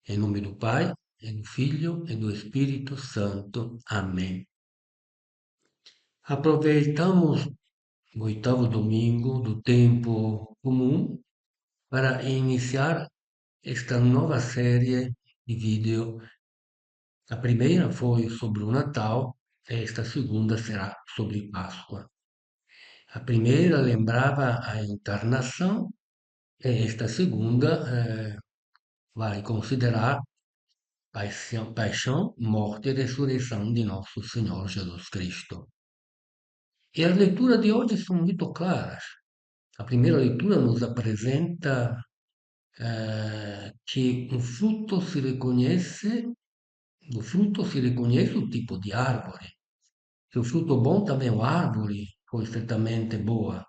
Em nome do Pai, e do Filho e do Espírito Santo. Amém. Aproveitamos o oitavo domingo do tempo comum para iniciar esta nova série de vídeo. A primeira foi sobre o Natal, e esta segunda será sobre Páscoa. A primeira lembrava a encarnação e esta segunda vai considerar paixão, morte e ressurreição de nosso Senhor Jesus Cristo. E as leituras de hoje são muito claras. A primeira leitura nos apresenta que do fruto se reconhece o tipo de árvore. Se o fruto bom, também a árvore foi certamente boa.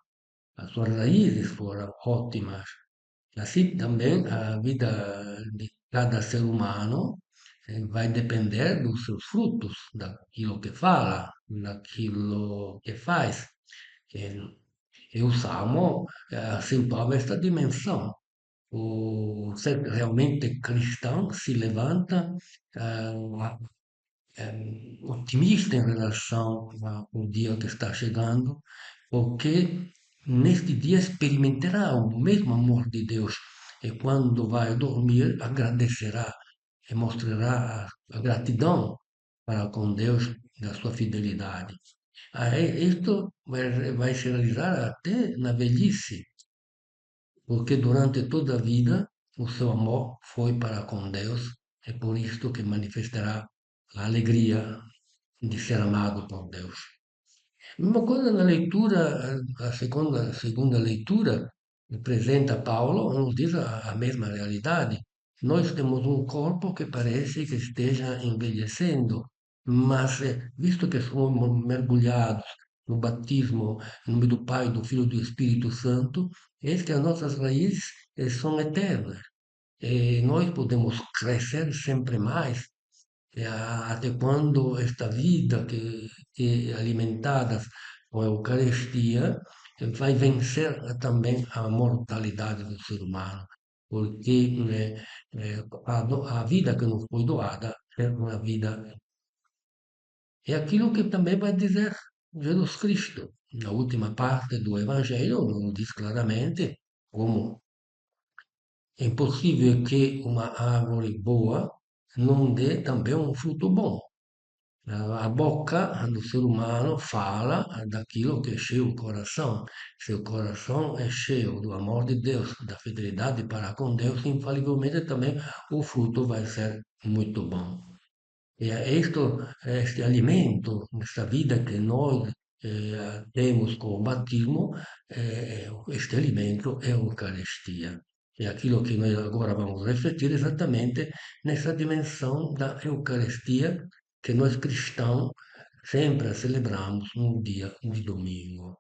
As suas raízes foram ótimas. Assim também a vida de cada ser humano vai depender dos seus frutos, daquilo que fala, daquilo que faz. E, e o Salmo acentuava esta dimensão. O ser realmente cristão se levanta ah, otimista em relação ao dia que está chegando, porque neste dia experimentará o mesmo amor de Deus e quando vai dormir agradecerá e mostrará a gratidão para com Deus da sua fidelidade. Isto vai se realizar até na velhice, porque durante toda a vida o seu amor foi para com Deus, é por isto que manifestará a alegria de ser amado por Deus. Mesma coisa na leitura, a segunda leitura, apresenta Paulo, nos diz a mesma realidade. Nós temos um corpo que parece que esteja envelhecendo, mas visto que somos mergulhados no batismo, em nome do Pai, do Filho e do Espírito Santo, eis que as nossas raízes são eternas. E nós podemos crescer sempre mais até quando esta vida que é alimentada com a Eucaristia vai vencer também a mortalidade do ser humano, porque a vida que nos foi doada é uma vida. É aquilo que também vai dizer Jesus Cristo. Na última parte do Evangelho, nos diz claramente como é impossível que uma árvore boa não dê também um fruto bom. A boca do ser humano fala daquilo que é cheio o coração. Se o coração é cheio do amor de Deus, da fidelidade para com Deus, infalivelmente também o fruto vai ser muito bom. E é este alimento, esta vida que nós temos com o batismo, este alimento é a Eucaristia. É aquilo que nós agora vamos refletir exatamente nessa dimensão da Eucaristia que nós cristãos sempre a celebramos no dia de domingo.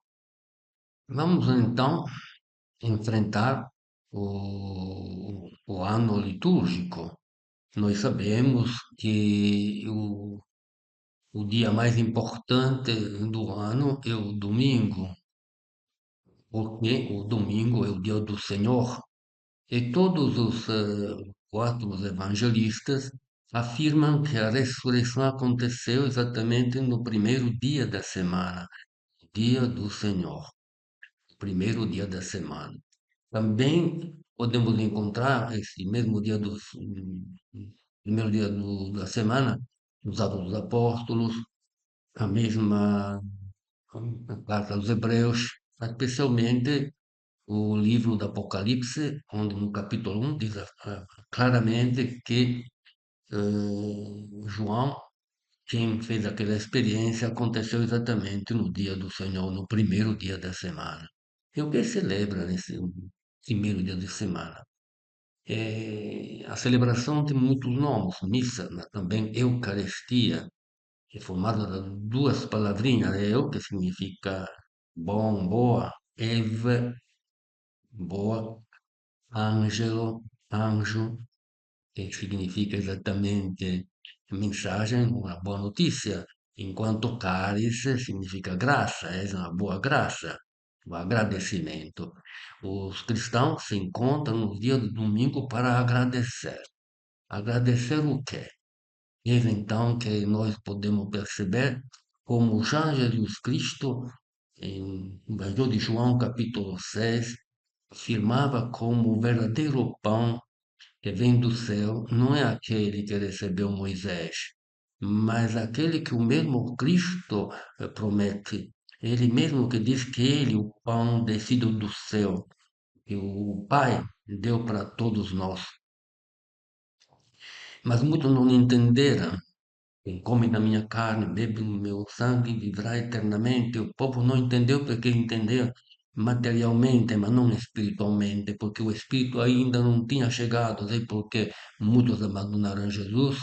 Vamos então enfrentar o ano litúrgico. Nós sabemos que o dia mais importante do ano é o domingo, porque o domingo é o dia do Senhor. E todos os quatro evangelistas afirmam que a ressurreição aconteceu exatamente no primeiro dia da semana, dia do Senhor, primeiro dia da semana. Também podemos encontrar esse mesmo dia primeiro dia da semana, nos Atos dos Apóstolos, a mesma carta aos Hebreus, especialmente o livro do Apocalipse, onde no capítulo 1 diz claramente que João, quem fez aquela experiência, aconteceu exatamente no dia do Senhor, no primeiro dia da semana. E o que celebra nesse primeiro dia de semana? A celebração tem muitos nomes, missa, mas também Eucaristia, que é formada de duas palavrinhas, eu, que significa bom, boa, Eve, boa, Angelo, anjo, que significa exatamente mensagem, uma boa notícia, enquanto cálice significa graça, é uma boa graça, um agradecimento. Os cristãos se encontram no dia do domingo para agradecer. Agradecer o quê? Eis então que nós podemos perceber como já Jesus Cristo, no Evangelho de João, capítulo 6, afirmava como o verdadeiro pão que vem do céu não é aquele que recebeu Moisés, mas aquele que o mesmo Cristo promete. Ele mesmo que diz que ele, o pão descido do céu, que o Pai deu para todos nós. Mas muitos não entenderam. Quem come da minha carne, bebe do meu sangue, viverá eternamente. O povo não entendeu porque entendeu materialmente, mas não espiritualmente, porque o Espírito ainda não tinha chegado. Sei porque muitos abandonaram Jesus,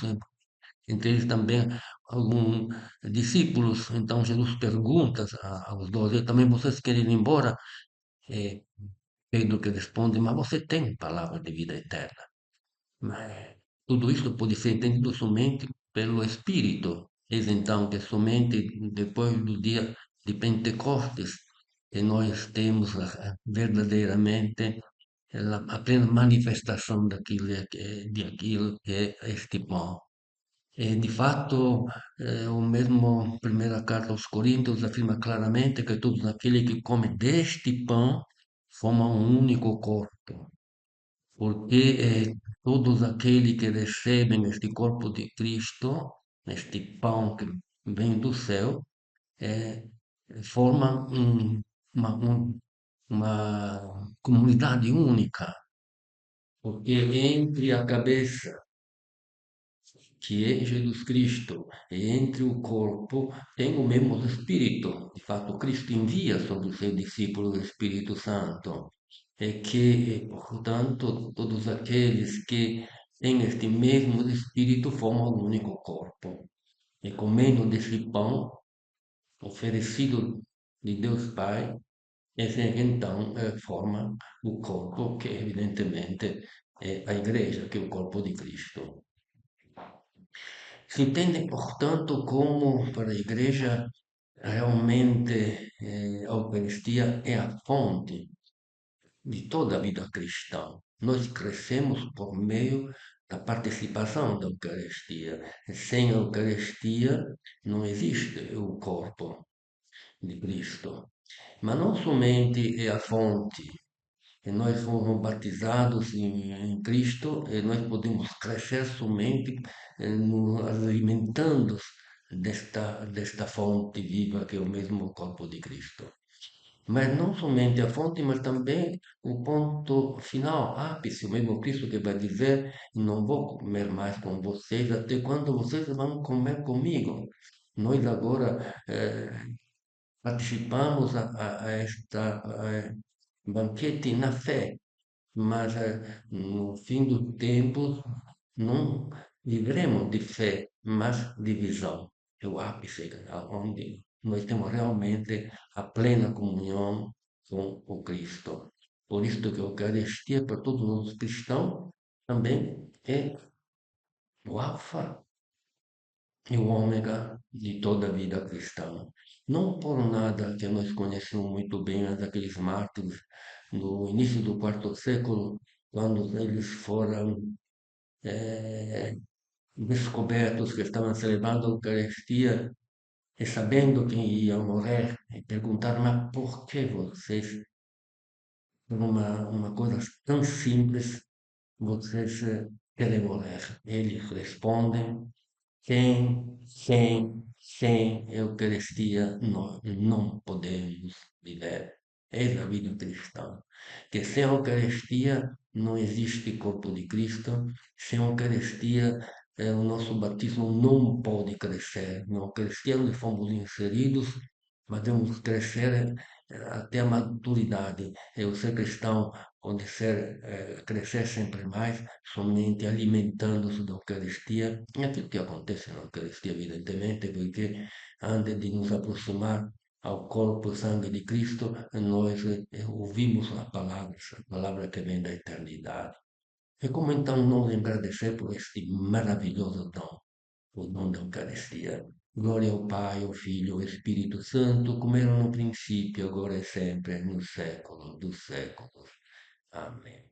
entre eles também alguns discípulos. Então Jesus pergunta aos 12: também vocês querem ir embora? É, Pedro que responde: mas você tem palavra de vida eterna. Mas tudo isso pode ser entendido somente pelo Espírito. Eis então que somente depois do dia de Pentecostes que nós temos verdadeiramente a plena manifestação de aquilo que é este pão. E di fatto o mesmo primeira carta aos Coríntios afirma claramente que todos aqueles que comem deste pão formam um único corpo, porque todos aqueles que recebem este corpo de Cristo, este pão que vem do céu, eh, formam uma comunidade única, porque entre a cabeça, que é Jesus Cristo, e entre o corpo tem o mesmo Espírito. De fato, Cristo envia sobre os seus discípulos o Espírito Santo. E que, portanto, todos aqueles que têm este mesmo Espírito formam um único corpo. E comendo desse pão oferecido de Deus Pai, esse então forma o corpo, que evidentemente é a Igreja, que é o corpo de Cristo. Si intende, portanto, como para a Igreja realmente a Eucaristia é a fonte de toda a vida cristã. Nós crescemos por meio da participação da Eucaristia. Sem a Eucaristia não existe o corpo de Cristo. Mas não somente é a fonte, e nós fomos batizados em Cristo e nós podemos crescer somente nos alimentando desta fonte viva que é o mesmo corpo de Cristo. Mas não somente a fonte, mas também o ponto final, ápice, o mesmo Cristo que vai dizer: não vou comer mais com vocês até quando vocês vão comer comigo. Nós agora participamos a esta banquete na fé, mas no fim do tempo não viveremos de fé, mas de visão. É o ápice onde nós temos realmente a plena comunhão com o Cristo. Por isso que a Eucaristia para todos os cristãos também é o alfa e o ômega de toda a vida cristã. Não por nada que nós conhecemos muito bem aqueles mártires no início do quarto século, quando eles foram eh, descobertos que estavam celebrando a Eucaristia e sabendo que iam morrer, e perguntaram: mas por que vocês, por uma coisa tão simples, vocês querem morrer? Eles respondem: sem Eucaristia nós não podemos viver. Essa é a vida cristã. Que sem Eucaristia não existe corpo de Cristo, sem Eucaristia o nosso batismo não pode crescer. Na Eucaristia nós fomos inseridos, mas devemos crescer até a maturidade. E o ser cristão pode crescer sempre mais somente alimentando-se da Eucaristia. E aquilo que acontece na Eucaristia, evidentemente, porque antes de nos aproximar ao corpo e sangue de Cristo, nós ouvimos a palavra que vem da eternidade. E como então não agradecer por este maravilhoso dom, o dom da Eucaristia? Glória ao Pai, ao Filho, ao Espírito Santo, como era no princípio, agora e sempre, no século dos séculos. Amém.